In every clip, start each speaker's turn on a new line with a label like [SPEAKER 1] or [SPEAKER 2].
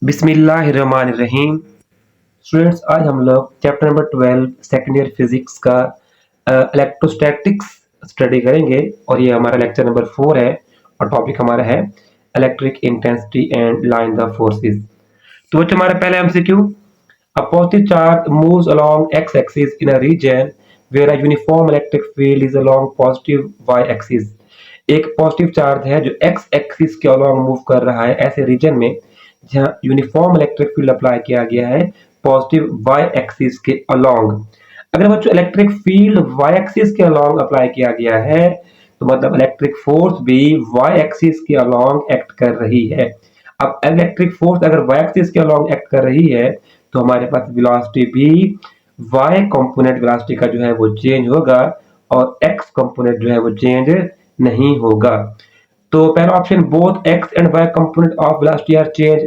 [SPEAKER 1] बिस्मिल्लाहिर्रहमानिर्रहीम। स्टूडेंट्स, आज हम लोग chapter number 12 second year physics का इलेक्ट्रोस्टैटिक्स स्टडी करेंगे और ये हमारा लेक्चर नंबर 4 है और टॉपिक हमारा है electric intensity and line the forces. तो बच्चों, हमारा पहला MCQ, a positive charge moves along x-axis in a region where a uniform electric field is along positive y-axis। एक पॉजिटिव चार्ज है जो एक्स एक्सिस के अलॉन्ग मूव कर रहा है ऐसे रीजन में जहां यूनिफॉर्म इलेक्ट्रिक फील्ड अप्लाई किया गया है पॉजिटिव वाई एक्सिस के अलॉन्ग। अगर बच्चों इलेक्ट्रिक फील्ड वाई एक्सिस के अलॉन्ग अप्लाई किया गया है तो मतलब इलेक्ट्रिक फोर्स भी वाई एक्सिस के अलॉन्ग एक्ट कर रही है। अब इलेक्ट्रिक फोर्स अगर वाई एक्सिस के अलॉन्ग एक्ट कर रही है तो हमारे पास वेलोसिटी भी वाई कंपोनेंट वेलोसिटी का जो है वो चेंज होगा और एक्स कंपोनेंट जो है वो चेंज नहीं होगा। तो पहला option, both X and Y component of velocity are change,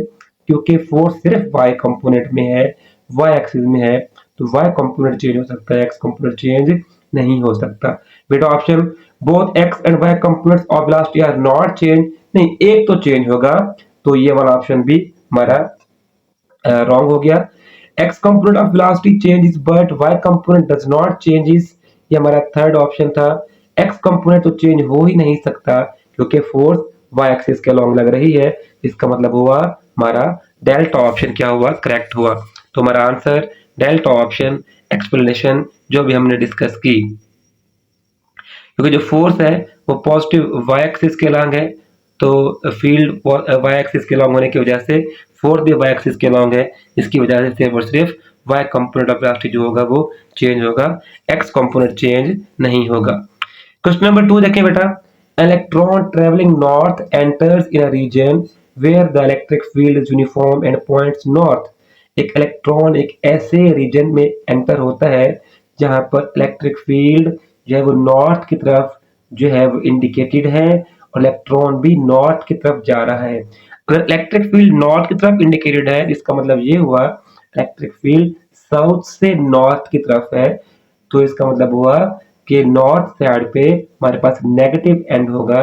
[SPEAKER 1] क्योंकि फोर्स सिर्फ वाई कंपोनेंट में है, वाई एक्सिस में है, तो वाई कंपोनेंट चेंज हो सकता है, एक्स कंपोनेंट चेंज नहीं हो सकता। बेटा option, both X and Y components of velocity are not change, नहीं एक तो चेंज होगा, तो ये वाला ऑप्शन भी हमारा रॉन्ग हो गया। X component of velocity changes but why component does not changes, ये हमारा थर्ड ऑप्शन था। एक्स कंपोनेंट तो चेंज हो ही नहीं सकता क्योंकि फोर्स वाई एक्सिस के अलॉन्ग लग रही है। इसका मतलब हुआ हमारा डेल्टा ऑप्शन क्या हुआ, करेक्ट हुआ। तो हमारा आंसर डेल्टा ऑप्शन, एक्सप्लेनेशन जो भी हमने डिस्कस की, क्योंकि जो फोर्स है वो पॉजिटिव वाई एक्सिस के अलॉन्ग है, तो फील्ड वाई एक्सिस के अलॉन्ग होने की वजह से फोर्स भी वाई एक्सिस के अलॉन्ग है, इसकी वजह से सिर्फ और सिर्फ वाई कंपोनेंट ऑफ वेलोसिटी जो होगा वो चेंज होगा, एक्स कंपोनेंट चेंज नहीं होगा। क्वेश्चन नंबर 2 देखें बेटा, electron travelling north enters in a region where the electric field is uniform and points north. एक इलेक्ट्रॉन एक ऐसे रीजन में एंटर होता है जहां पर इलेक्ट्रिक फील्ड जो है वो नॉर्थ की तरफ जो है वो इंडिकेटेड है और इलेक्ट्रॉन भी नॉर्थ की तरफ जा रहा है। अगर इलेक्ट्रिक फील्ड नॉर्थ की तरफ इंडिकेटेड है, इसका मतलब ये हुआ इलेक्ट्रिक फील्ड साउथ से नॉर्थ की तरफ है, तो इसका मतलब हुआ कि नॉर्थ साइड पे हमारे पास नेगेटिव एंड होगा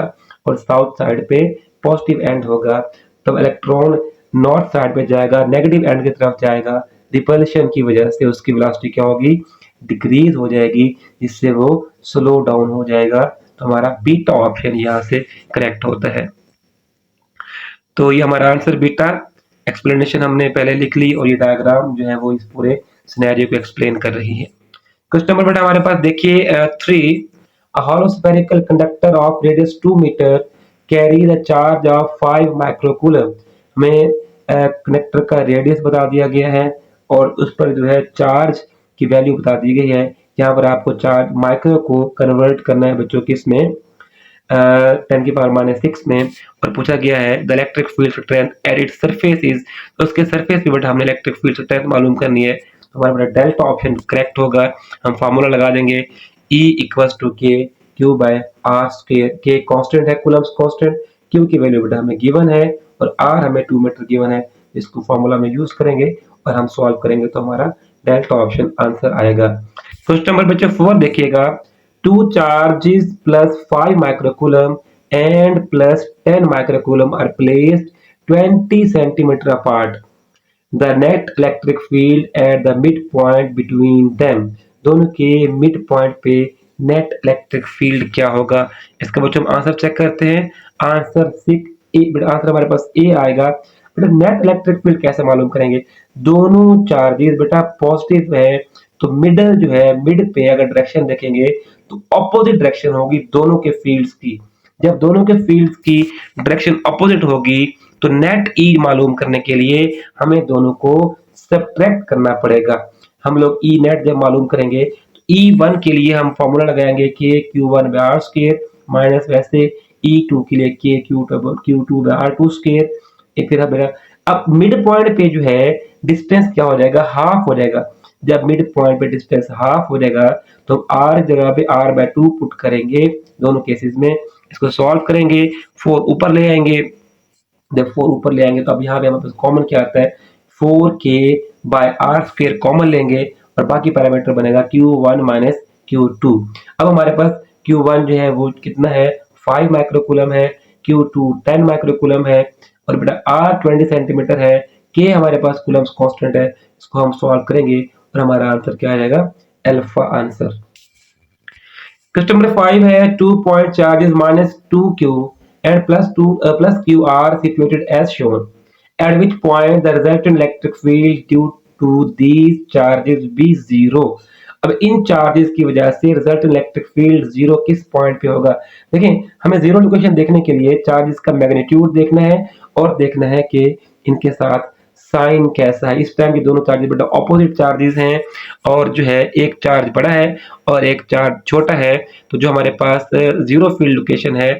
[SPEAKER 1] और साउथ साइड पे पॉजिटिव एंड होगा। तो इलेक्ट्रॉन नॉर्थ साइड पे जाएगा, नेगेटिव एंड की तरफ जाएगा, रिपल्शन की वजह से उसकी वेलोसिटी क्या होगी, डिक्रीज हो जाएगी, जिससे वो स्लो डाउन हो जाएगा। तो हमारा बीटा ऑप्शन यहाँ से करेक्ट होता है। तो ये हमारा आंसर बीटा, एक्सप्लेनेशन हमने पहले लिख ली और ये डायग्राम जो है वो इस पूरे सिनेरियो को एक्सप्लेन कर रही है। क्वेश्चन नंबर बेटा हमारे पास देखिए 3, a hollow spherical conductor of radius 2 meter carries a charge of 5 microcoulomb। हमें कनेक्टर का रेडियस बता दिया गया है और उस पर जो है चार्ज की वैल्यू बता दी गई है। यहाँ पर आपको चार्ज माइक्रो को कन्वर्ट करना है बच्चों की इसमें 10⁻⁻⁶ में, और पूछा गया है the electric field strength at its surface is, तो उसके सरफेस पे बेटा हमने इलेक्ट्रिक फील्ड स्ट्रेंथ मालूम करनी है। तो हमारा बेटा डेल्टा ऑप्शन करेक्ट होगा। हम फार्मूला लगा देंगे E equals to K Q by R square. के कांस्टेंट है, कूलम्स कांस्टेंट, क्यू की वैल्यू बेटा हमें गिवन है और आर हमें 2 मीटर गिवन है। इसको फार्मूला में यूज करेंगे और हम सॉल्व करेंगे तो हमारा डेल्टा ऑप्शन आंसर आएगा। क्वेश्चन नंबर बच्चे 4 देखिएगा, 2 charges plus 5 microcoulomb and plus 10 microcoulomb are placed 20 centimeter apart. The net electric field at the midpoint between them, दोनों के मिड पॉइंट पे नेट इलेक्ट्रिक फील्ड क्या होगा। इसका बच्चों हम आंसर चेक करते हैं। आंसर 6 आंसर हमारे पास ए आएगा। बेटा नेट इलेक्ट्रिक फील्ड कैसे मालूम करेंगे, दोनों चार्जेस बेटा पॉजिटिव है तो मिडल जो है, मिड पे अगर डायरेक्शन देखेंगे तो ऑपोजिट डायरेक्शन होगी दोनों के फील्ड्स की। जब दोनों के फील्ड्स की डायरेक्शन ऑपोजिट होगी तो नेट ई मालूम करने के लिए हमें दोनों को सब्ट्रैक्ट करना पड़ेगा। हम लोग ई नेट जब मालूम करेंगे तो E1 के लिए हम फॉर्मूला लगाएंगे के Q1 bye R square minus वैसे E2 के लिए के Q2 bye are to square. फिर अब मिड पॉइंट पे जो है डिस्टेंस क्या हो जाएगा, हाफ हो जाएगा। जब मिड पॉइंट पे डिस्टेंस हाफ हो जाएगा तो आर जगह पे आर बाय 2 पुट करेंगे दोनों केसेस में। इसको सॉल्व करेंगे, 4 ऊपर ले आएंगे। जब 4 ऊपर ले आएंगे तो अब यहाँ पे हमारे पास कॉमन क्या आता है, 4k bye R square common लेंगे और बाकी पैरामीटर बनेगा Q1 माइनस Q2। अब हमारे पास Q1 जो है वो कितना है, 5 माइक्रोकूलम है, Q2 10 माइक्रोकूलम है और बेटा R 20 सेंटीमीटर है, के हमारे पास कूलम्स कांस्टेंट है, इसको हम सॉल्व करेंगे और हमारा आंसर क्या आ जाएगा, अल्फा आंसर। क्वेश्चन नंबर 5 है 2 point charges minus 2q and plus q are situated as shown, at which point the resultant electric field due to these charges be zero. अब इन चार्जेस की वजह से रिजल्टेंट इलेक्ट्रिक फील्ड जीरो किस point पे होगा। देखिए हमें जीरो लोकेशन देखने के लिए चार्जेस का मैग्नीट्यूड देखना है और देखना है कि इनके साथ साइन कैसा है। इस टाइम ये दोनों चार्जेस बेटा ऑपोजिट चार्जेस हैं और जो है एक चार्ज बड़ा है और एक चार्ज छोटा है, तो जो हमारे पास जीरो फील्ड लोकेशन है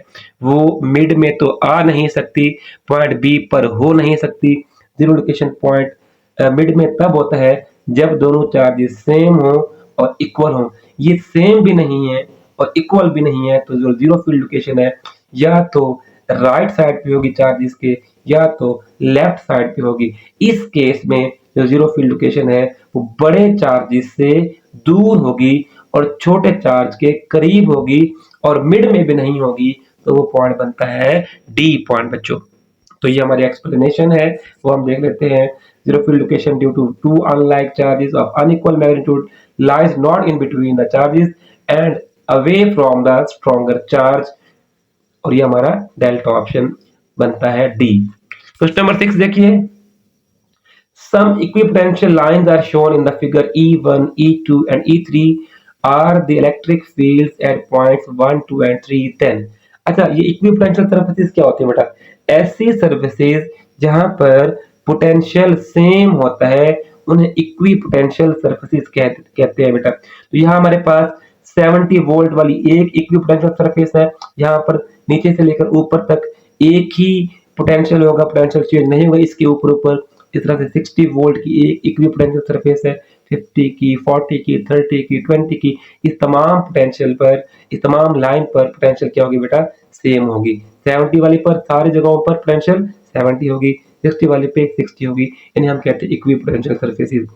[SPEAKER 1] वो मिड में तो आ नहीं सकती, पॉइंट बी पर हो नहीं सकती। जीरो लोकेशन पॉइंट मिड में तब होता है जब दोनों चार्जेस सेम हो और इक्वल हो। ये सेम भी नहीं है और इक्वल भी नहीं है, तो जो जीरो फील्ड लोकेशन है या तो राइट साइड पे होगी चार्जेस के या तो लेफ्ट साइड पे होगी। इस केस में जो जीरो फील्ड लोकेशन है वो बड़े चार्जेस से दूर होगी और छोटे चार्ज के करीब होगी और मिड में भी नहीं होगी, तो वो पॉइंट बनता है डी पॉइंट बच्चों। तो ये हमारी एक्सप्लेनेशन है, वो हम देख लेते हैं। Zero field location due to two unlike charges of unequal magnitude lies not in between the charges and away from the stronger charge, और ये हमारा डेल्टा ऑप्शन बनता है डी। क्वेश्चन नंबर 6 देखिए, some equipotential lines are shown in the figure E1, E2 and E3 are the electric fields at points 1, 2 and 3, 10। अच्छा, ये equipotential surfaces क्या होती है बेटा, ऐसी सर्फेसिस जहां पर पोटेंशियल सेम होता है उन्हें इक्विपोटेंशियल सर्फेसिस कहते हैं बेटा। तो यहाँ हमारे पास 70 वोल्ट वाली एक इक्विपोटेंशियल सरफेस है, यहाँ पर नीचे से लेकर ऊपर तक एक ही पोटेंशियल होगा, पोटेंशियल चेंज नहीं होगा इसके ऊपर ऊपर। इस तरह से 60 वोल्ट की एक इक्विपोटेंशियल सरफेस है, 50 की, 40 की, 30 की, 20 की, इस तमाम पोटेंशियल पर, इस तमाम लाइन पर पोटेंशियल क्या होगी बेटा, सेम होगी। 70 वाली पर सारी जगहों पर पोटेंशियल 70 होगी, 60 वाले पे 60 होगी, इन्हें हम कहते हैं इक्विपोटेंशियल सरफेसेस।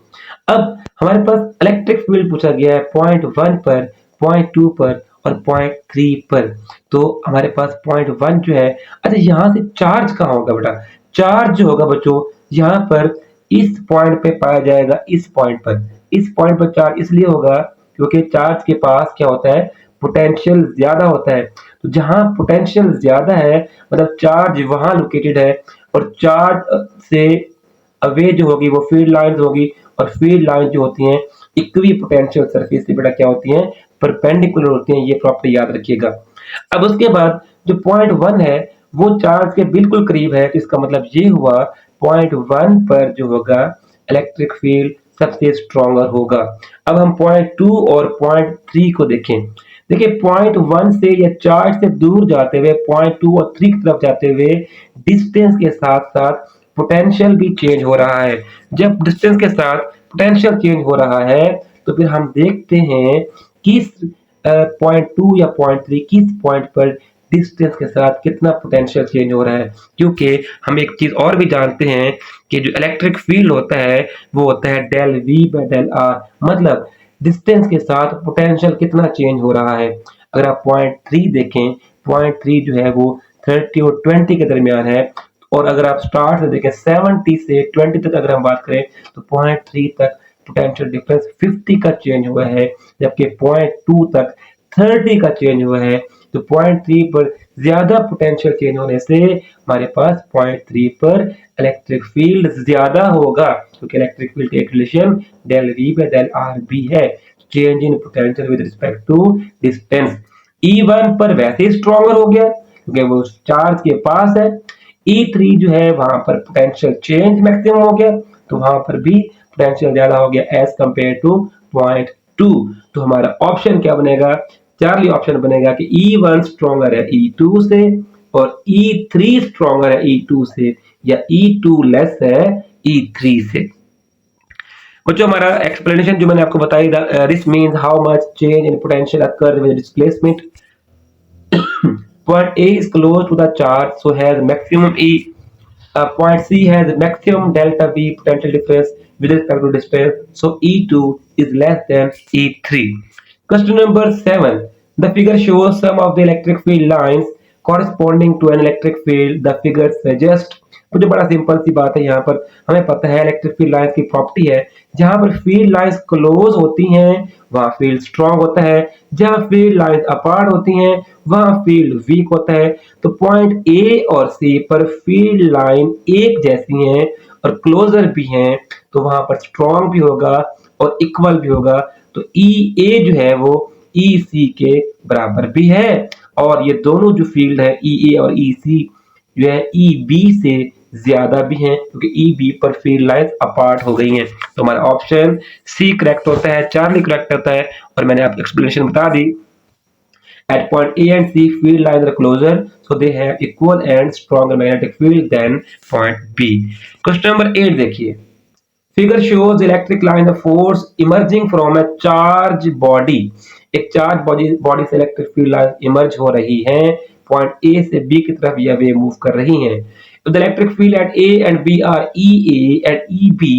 [SPEAKER 1] अब हमारे पास इलेक्ट्रिक फील्ड पूछा गया है पॉइंट 1 पर, पॉइंट 2 पर और पॉइंट 3 पर। तो हमारे पास पॉइंट 1 जो है, अच्छा यहाँ से चार्ज कहाँ होगा बेटा, चार्ज जो होगा बच्चों यहाँ पर इस पॉइंट पे पाया जाएगा, इस पॉइंट पर, इस पॉइंट पर चार्ज इसलिए होगा क्योंकि चार्ज के पास क्या होता है, पोटेंशियल ज्यादा होता है। तो जहां पोटेंशियल ज्यादा है मतलब चार्ज वहां लोकेटेड है, और चार्ज से अवे जो होगी वो फील्ड लाइंस होगी, और फील्ड लाइन जो होती हैं इक्वी पोटेंशियल सरफेस से बेटा क्या होती हैं, परपेंडिकुलर होती हैं, ये प्रॉपर्टी याद रखिएगा। अब उसके बाद जो पॉइंट 1 है वो चार्ज के बिल्कुल करीब है, तो इसका मतलब ये हुआ पॉइंट 1 पर जो होगा इलेक्ट्रिक फील्ड सबसे स्ट्रॉन्गर होगा। अब हम पॉइंट 2 और पॉइंट 3 को देखें। देखिए पॉइंट 1 से या चार्ज से दूर जाते हुए पॉइंट 2 और 3 की तरफ जाते हुए डिस्टेंस के साथ साथ पोटेंशियल भी चेंज हो रहा है। जब डिस्टेंस के साथ पोटेंशियल चेंज हो रहा है तो फिर हम देखते हैं किस पॉइंट 2 या पॉइंट 3 किस पॉइंट पर डिस्टेंस के साथ कितना पोटेंशियल चेंज हो रहा है। क्योंकि हम एक चीज और भी जानते हैं कि जो इलेक्ट्रिक फील्ड होता है वो होता है del V by del R, मतलब डिस्टेंस के साथ पोटेंशियल कितना चेंज हो रहा है। अगर आप पॉइंट 3 देखें, पॉइंट 3 जो है वो 30 और 20 के दरमियान है, और अगर आप स्टार्ट से देखें 70 से 20 तक अगर हम बात करें तो पॉइंट 3 तक पोटेंशियल डिफरेंस 50 का चेंज हुआ है, जबकि पॉइंट 2 तक 30 का चेंज हुआ है। तो पॉइंट 3 पर ज्यादा पोटेंशियल चेंज होने से हमारे पास पॉइंट 3 पर इलेक्ट्रिक फील्ड ज्यादा होगा, क्योंकि इलेक्ट्रिक फील्ड का relation del V by del R भी है, change in potential with respect to distance. E1 पर वैसे ही स्ट्रॉन्गर हो गया क्योंकि वो चार्ज के पास है। E3 जो है वहां पर पोटेंशियल चेंज मैक्सिमम हो गया, तो वहां पर भी पोटेंशियल ज्यादा हो गया एज कंपेयर टू पॉइंट 2। तो हमारा ऑप्शन क्या बनेगा, चार्ली ऑप्शन बनेगा कि E1 स्ट्रॉन्गर है E2 से और E3 स्ट्रॉन्गर है E2 से, या E2 लेस है E3 से। बच्चों हमारा एक्सप्लेनेशन जो मैंने आपको बताई, this means how much change in potential occur with displacement. Point A is close to the charge, so has maximum E. Point C has maximum delta V potential difference with respect to distance, so E2 is less than E3. Question number 7. The figure shows some of the electric field lines corresponding to an electric field. The figure suggests तो जो बड़ा simple सी बात है, यहाँ पर हमें पता है इलेक्ट्रिक फील्ड लाइंस की प्रॉपर्टी है, जहां पर फील्ड लाइंस क्लोज होती हैं वहां फील्ड स्ट्रांग होता है, जहां फील्ड लाइंस अपार्ट होती हैं वहां फील्ड वीक होता है। तो पॉइंट ए और सी पर फील्ड लाइन एक जैसी हैं और क्लोजर भी हैं, तो वहां पर स्ट्रांग भी होगा और इक्वल भी होगा। तो ई ए जो है वो ई सी के बराबर भी है, और ये दोनों जो फील्ड है ई ए और ई सी जो है ई बी से ज्यादा भी हैं, क्योंकि ई बी पर फील्ड लाइंस अपार्ट हो गई हैं। तो हमारा ऑप्शन सी करेक्ट होता है, चार्ली करेक्ट होता है। और मैंने आपको एक्सप्लेनेशन बता दी। At point A and C, field lines are closer, so they have equal and stronger magnetic field than point B. Question number 8 देखिए। Figure shows electric line of force emerging from a charge body. एक charge body से electric field line emerge हो रही है, point A से B की तरफ यह वे मूव कर रही हैं। The electric field at A and B are EA and EB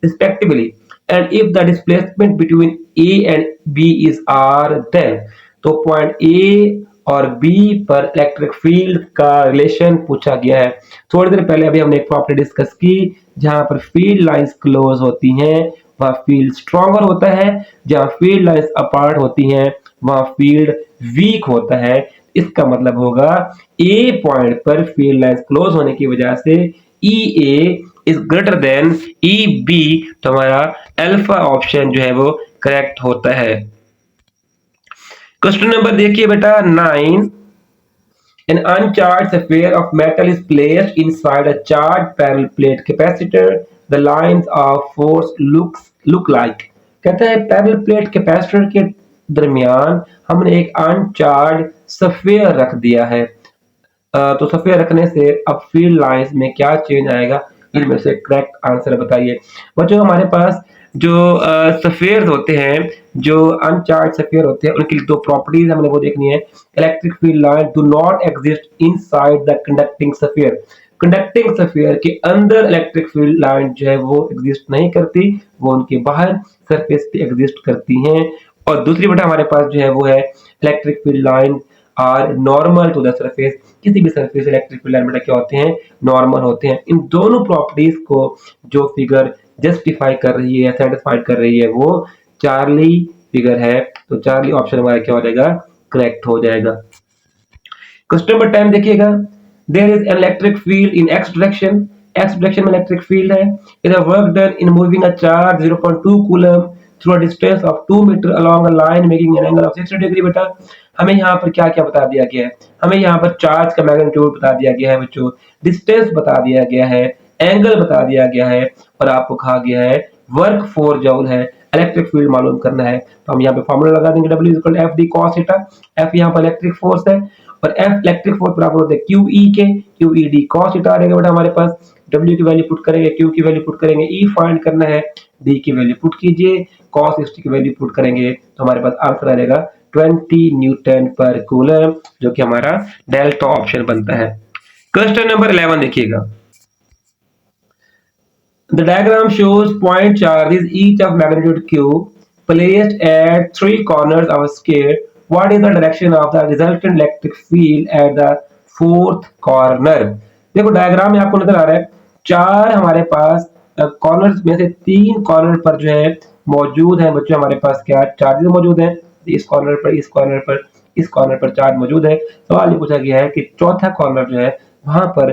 [SPEAKER 1] respectively, and if the displacement between A and B is R, then तो पॉइंट ए और बी पर इलेक्ट्रिक फील्ड का रिलेशन पूछा गया है। थोड़ी देर पहले अभी हमने एक प्रॉपर्टी डिस्कस की, जहां पर फील्ड लाइंस क्लोज होती हैं वहां फील्ड स्ट्रॉन्गर होता है, जहां फील्ड लाइंस अपार्ट होती हैं वहां फील्ड वीक होता है। इसका मतलब होगा ए पॉइंट पर फील्ड लाइंस क्लोज होने की वजह से E A is greater than E B, तो हमारा अल्फा ऑप्शन जो है वो करेक्ट होता है। क्वेश्चन नंबर देखिए बेटा 9। An uncharged sphere of metal is placed inside a charged parallel plate capacitor. The lines of force look like. कहता है पैरेलल प्लेट कैपेसिटर के दरमियान हमने एक अनचार्ज स्फीयर रख दिया है। तो स्फीयर रखने से अब फील्ड लाइंस में क्या चेंज आएगा, इनमें से करेक्ट आंसर बताइए। बच्चों हमारे पास जो स्फीयर होते हैं, जो अनचार्ज स्फीयर होते हैं, उनकी दो प्रॉपर्टीज हमने वो देखनी है। Electric field line do not exist inside the conducting sphere. Conducting sphere के अंदर इलेक्ट्रिक फील्ड लाइन जो है वो एग्जिस्ट नहीं करती, वो उनके बाहर सरफेस पे एग्जिस्ट करती हैं। और दूसरी बेटा हमारे पास जो है वो है electric field line are normal to the surface. किसी भी सरफेस इलेक्ट्रिक फील्ड लाइन बेटा क्या होते हैं, नॉर्मल होते हैं। इन दोनों प्रॉपर्टीज को जो फिगर जस्टिफाई कर रही है, सेटिस्फाइड कर रही है, वो चार्ली फिगर है। तो चार्ली ऑप्शन हमारा क्या हो जाएगा, करेक्ट हो जाएगा। क्वेश्चन नंबर 10 देखिएगा। There is an electric field in X direction. X direction में इलेक्ट्रिक फील्ड है। Is a work done in moving a charge 0.2 coulomb through a distance of 2 metre along a line making an angle of 60 degree. बेटा हमें यहाँ पर क्या क्या बता दिया गया है, हमें यहाँ पर चार्ज का मैग्नीट्यूड बता दिया गया है बच्चों, डिस्टेंस बता दिया गया है, एंगल बता दिया गया है, और आपको कहा गया है वर्क 4 जूल है, इलेक्ट्रिक फील्ड मालूम करना है। तो हम यहाँ पे फॉर्मूला लगा देंगे, W equal to F D cos theta. F यहाँ पर इलेक्ट्रिक फोर्स है और एफ इलेक्ट्रिक फोर्स बराबर होता है क्यू ई के, q E d cos theta आ जाएगा बेटा हमारे पास। W की वैल्यू पुट करेंगे, Q की वैल्यू पुट करेंगे, E फाइंड करना है, D की वैल्यू पुट कीजिए, cos 60 की वैल्यू पुट करेंगे, तो हमारे पास आंसर आ जाएगा 20 न्यूटन पर कूलम, जो कि हमारा डेल्टा ऑप्शन बनता है। क्वेश्चन नंबर 11 देखिएगा। The diagram shows point charges each of magnitude q placed at 3 corners of a sphere. What is the direction of the resultant electric field at the 4th corner? देखो diagram में आपको नजर आ रहा है, चार हमारे पास corners में से 3 कॉर्नर पर जो है मौजूद है बच्चों, हमारे पास क्या चार्जेस मौजूद हैं, इस कॉर्नर पर, इस कॉर्नर पर, इस कॉर्नर पर चार्ज मौजूद है। सवाल ये पूछा गया है कि चौथा कॉर्नर जो है वहां पर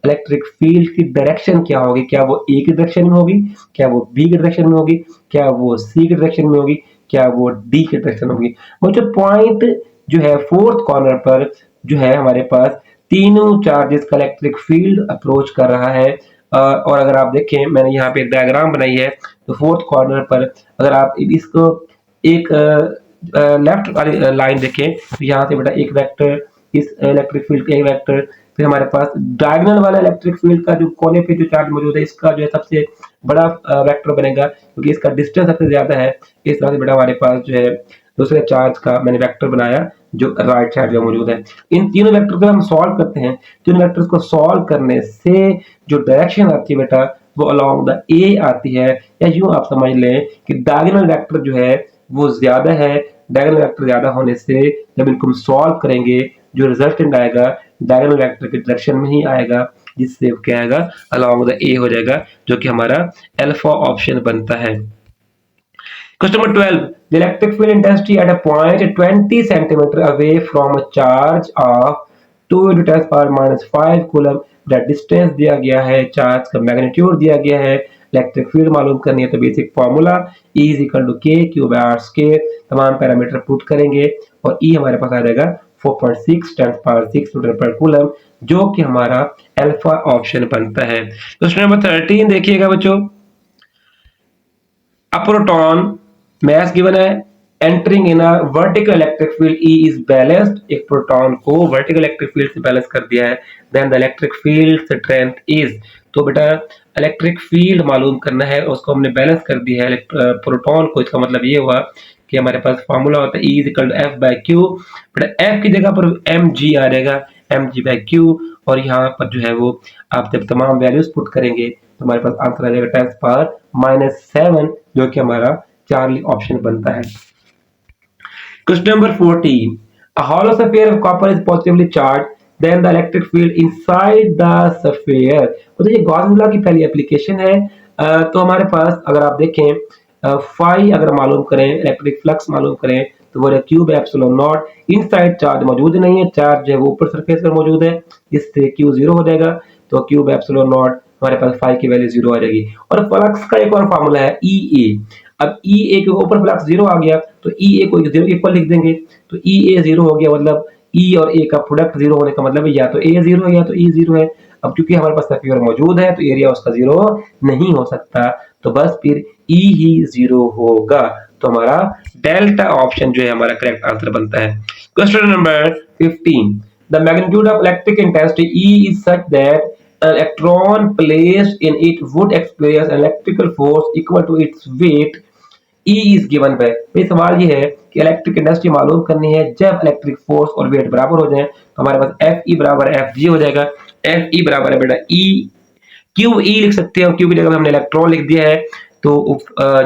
[SPEAKER 1] इलेक्ट्रिक फील्ड की डायरेक्शन क्या होगी, क्या वो ए की डायरेक्शन में होगी, क्या वो बी की डायरेक्शन में होगी, क्या वो सी की डायरेक्शन में होगी, क्या वो डी की डायरेक्शन में होगी। मुझे पॉइंट जो है 4th कॉर्नर पर जो है हमारे पास तीनों चार्जेस का इलेक्ट्रिक फील्ड अप्रोच कर रहा है। और अगर आप देखें मैंने यहाँ पे एक डायग्राम बनाई है, तो 4th कॉर्नर पर अगर आप इसको एक लेफ्ट वाली लाइन देखें, तो यहाँ से बेटा एक वेक्टर, इस इलेक्ट्रिक फील्ड का एक वेक्टर, फिर हमारे पास डायगोनल वाला इलेक्ट्रिक फील्ड का जो कोने पे जो चार्ज मौजूद है, इसका जो है सबसे बड़ा वेक्टर बनेगा क्योंकि इसका डिस्टेंस सबसे ज्यादा है। इस तरह से बेटा हमारे पास जो है दूसरे चार्ज का मैंने वेक्टर बनाया जो राइट साइड में मौजूद है। इन तीनों वेक्टर को हम सॉल्व करते हैं, तीनों वेक्टर्स को सॉल्व करने से जो डायरेक्शन आती है बेटा वो अलोंग द ए आती है, या यूं आप समझ लें कि डायगोनल वेक्टर जो है वो ज्यादा है। डायगोनल वेक्टर ज्यादा होने से जब इनको हम सॉल्व करेंगे जो रिजल्टेंट आएगा डायगोनल वेक्टर के डायरेक्शन में ही आएगा, जिससे क्या आएगा अलोंग द ए हो जाएगा, जो कि हमारा अल्फा ऑप्शन बनता है। Question number 12. The electric field intensity at a point 20 centimeter away from a charge of 2 into 10 power minus 5 coulomb. that distance दिया गया है, चार्ज का मैग्नीट्यूड दिया गया है, इलेक्ट्रिक फील्ड मालूम करनी है, तो basic formula E is equal to K Q by R square, तमाम पैरामीटर पुट करेंगे और E हमारे पास आ जाएगा 4.6 10 पावर 6 न्यूटन पर कूलम, जो कि हमारा अल्फा ऑप्शन बनता है। क्वेश्चन नंबर 13 देखिएगा बच्चों, a proton mass given है, entering in a vertical electric field E is balanced, एक प्रोटॉन को वर्टिकल इलेक्ट्रिक फील्ड से बैलेंस कर दिया है, then the electric field strength is, तो बेटा इलेक्ट्रिक फील्ड मालूम करना है, उसको हमने बैलेंस कर दिया है प्रोटॉन को। इसका मतलब ये हुआ कि हमारे पास फॉर्मूला होता है E is equal to F by Q, बेटा एफ की जगह पर एम जी आ जाएगा, एम जी बाई क्यू, और यहाँ पर जो है वो आप जब तमाम वैल्यूज पुट करेंगे तो हमारे पास आंसर आ जाएगा 10 पावर माइनस 7, जो कि हमारा चार्ली ऑप्शन बनता है। Question number 14, a hollow sphere of copper is positively charged, then the electric field inside the sphere, तो ये गॉस लॉ की पहली एप्लीकेशन है। तो हमारे पास अगर आप देखें फाई अगर मालूम करें, इलेक्ट्रिक फ्लक्स मालूम करें, तो वो cube epsilon not, inside charge मौजूद नहीं है, चार्ज है वो ऊपर सरफेस पर मौजूद है, इससे क्यू जीरो हो जाएगा, तो क्यूब एप्सिलॉन नॉट हमारे पास फाई की वैल्यू जीरो आ जाएगी। और फ्लक्स का एक और फार्मूला है ई ए, अब ई ए के ऊपर फ्लक्स जीरो आ गया तो ई ए को जीरो इक्वल लिख देंगे, तो ई ए जीरो हो गया, मतलब ई और ए का प्रोडक्ट जीरो होने का मतलब है या तो ए जीरो है या तो ई जीरो है। अब क्योंकि हमारे पास स्फीयर मौजूद है तो एरिया उसका जीरो नहीं हो सकता, तो बस फिर ई ही जीरो होगा, तो हमारा डेल्टा ऑप्शन जो है हमारा करेक्ट आंसर बनता है। Question number 15, the magnitude of electric intensity E is such that an electron placed in it would experience an electrical force equal to its weight E is given by, ये सवाल ये है कि electric intensity मालूम करनी है जब electric force और वेट बराबर हो जाए, तो हमारे पास एफ ई बराबर एफ जी हो जाएगा, एफ ई बराबर है बेटा ई क्यू ई लिख सकते हैं, क्यू की जगह हमने इलेक्ट्रॉन लिख दिया है, तो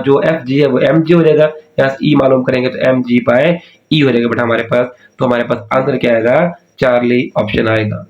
[SPEAKER 1] जो एफ जी है वो एम जी हो जाएगा, यहाँ ई मालूम करेंगे तो एम जी बाय ई हो जाएगा बेटा हमारे पास, तो हमारे पास आंसर क्या आएगा, चार्ली ऑप्शन आएगा।